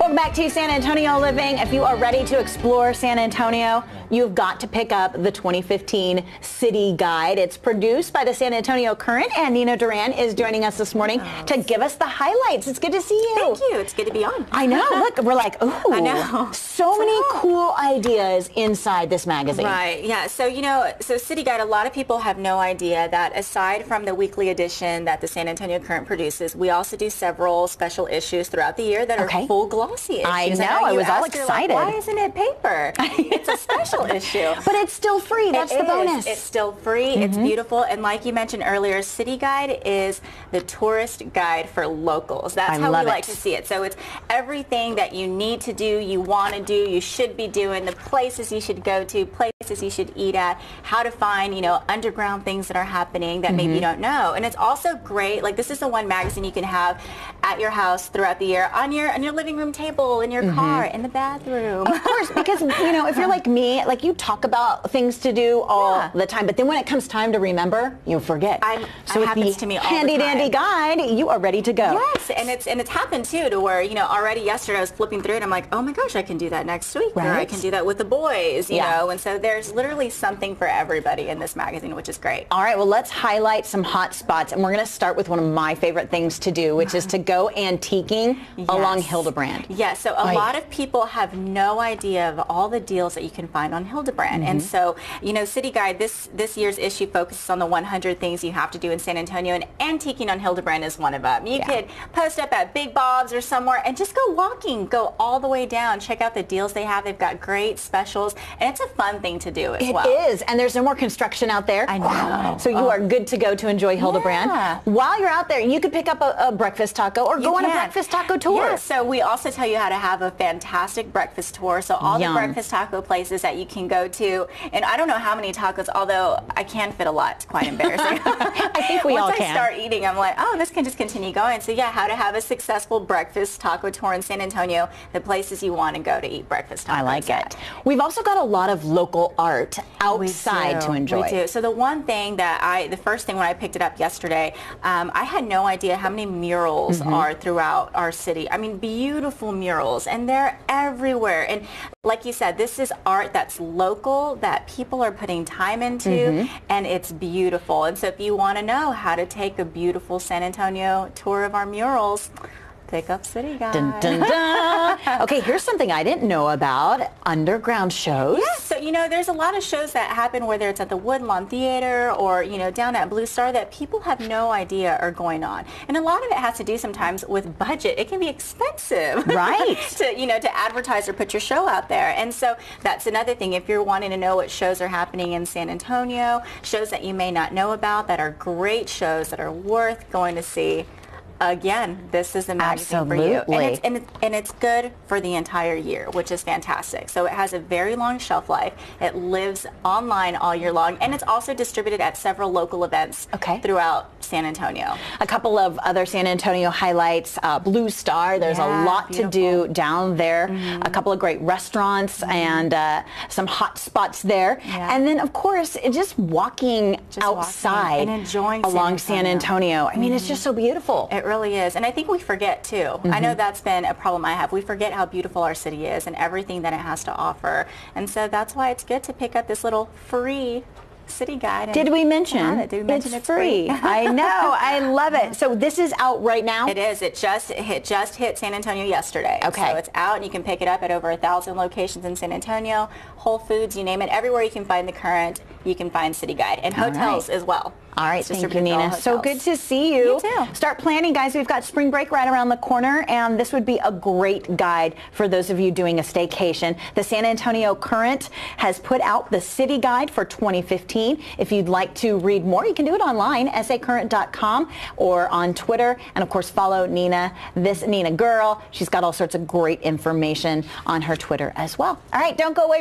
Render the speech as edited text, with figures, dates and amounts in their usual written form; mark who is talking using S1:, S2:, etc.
S1: Welcome back to San Antonio Living. If you are ready to explore San Antonio, you've got to pick up the 2015 City Guide. It's produced by the San Antonio Current, and Nina Duran is joining us this morning to give us the highlights. It's good to see you.
S2: Thank you. It's good to be on.
S1: I know. Look, we're like, ooh.
S2: I know.
S1: So many cool ideas inside this magazine.
S2: Right. Yeah. So, so City Guide, a lot of people have no idea that aside from the weekly edition that the San Antonio Current produces, we also do several special issues throughout the year that are full glossy issues.
S1: I know. I was all excited.
S2: Like, why isn't it paper? It's a special issue.
S1: But it's still free. That's the bonus.
S2: It's still free. It's beautiful. And like you mentioned earlier, City Guide is the tourist guide for locals. That's how we like to see it. So it's everything that you need to do, you want to do, you should be doing, the places you should go to, places you should eat at, how to find, underground things that are happening that maybe you don't know. And it's also great. Like, this is the one magazine you can have at your house throughout the year, on your living room table, in your car, in the bathroom.
S1: Of course, because if you're like me, like, you talk about things to do all the time, but then when it comes time to remember, you forget.
S2: So it happens to me all the time.
S1: Handy dandy guide, you are ready to go.
S2: Yes, and it's happened too, to where already yesterday I was flipping through it, I'm like, oh my gosh, I can do that next week, or I can do that with the boys, you know. And so there's literally something for everybody in this magazine, which is great.
S1: All right, well, let's highlight some hot spots, and we're going to start with one of my favorite things to do, which is to go antiquing along Hildebrand.
S2: Yes, so a lot of people have no idea of all the deals that you can find on Hildebrand. And so, City Guide, this year's issue focuses on the 100 things you have to do in San Antonio, and antiquing on Hildebrand is one of them. You could post up at Big Bob's or somewhere and just go walking, go all the way down, check out the deals they have. They've got great specials, and it's a fun thing to do as well.
S1: It is, and there's no more construction out there.
S2: I know.
S1: So you are good to go to enjoy Hildebrand. While you're out there, you could pick up a breakfast taco or go on a breakfast taco tour.
S2: Yeah, so we also tell you how to have a fantastic breakfast tour. So all the breakfast taco places that you can go to, and I don't know how many tacos, although I can fit a lot. It's quite embarrassing.
S1: I think we all can.
S2: Once I start eating, I'm like, oh, this can just continue going. So yeah, how to have a successful breakfast taco tour in San Antonio, the places you want to go to eat breakfast tacos.
S1: I like it. We've also got a lot of local art outside to enjoy.
S2: We do. So the one thing that the first thing when I picked it up yesterday, I had no idea how many murals are throughout our city. I mean, beautiful murals, and they're everywhere. And like you said, this is art that's local, that people are putting time into, and it's beautiful. And so if you want to know how to take a beautiful San Antonio tour of our murals, pick up City Guide.
S1: Dun, dun, dun. Okay, here's something I didn't know about. Underground shows.
S2: Yeah, so there's a lot of shows that happen, whether it's at the Woodlawn Theater or down at Blue Star, that people have no idea are going on. And a lot of it has to do sometimes with budget. It can be expensive,
S1: right?
S2: to advertise or put your show out there. And so that's another thing. If you're wanting to know what shows are happening in San Antonio, shows that you may not know about that are great shows that are worth going to see, again, this is a magazine for you. And it's good for the entire year, which is fantastic. So it has a very long shelf life. It lives online all year long, and it's also distributed at several local events throughout San Antonio.
S1: A couple of other San Antonio highlights. Blue Star, there's a lot to do down there. A couple of great restaurants and some hot spots there. And then, of course, just walking outside
S2: and enjoying
S1: along San Antonio. I mean, it's just so beautiful.
S2: It really is. And I think we forget too. I know that's been a problem I have. We forget how beautiful our city is and everything that it has to offer. And so that's why it's good to pick up this little free City Guide.
S1: Did we mention
S2: it's
S1: free? I know. I love it. So this is out right now?
S2: It is. It just hit San Antonio yesterday. Okay. So it's out, and you can pick it up at over 1,000 locations in San Antonio. Whole Foods, you name it. Everywhere you can find the Current, you can find City Guide. And hotels as well.
S1: All right, thank you, Nina. So good to see you.
S2: You too.
S1: Start planning, guys. We've got spring break right around the corner, and this would be a great guide for those of you doing a staycation. The San Antonio Current has put out the City Guide for 2015. If you'd like to read more, you can do it online, sacurrent.com, or on Twitter. And, of course, follow Nina, this Nina girl. She's got all sorts of great information on her Twitter as well. All right, don't go away.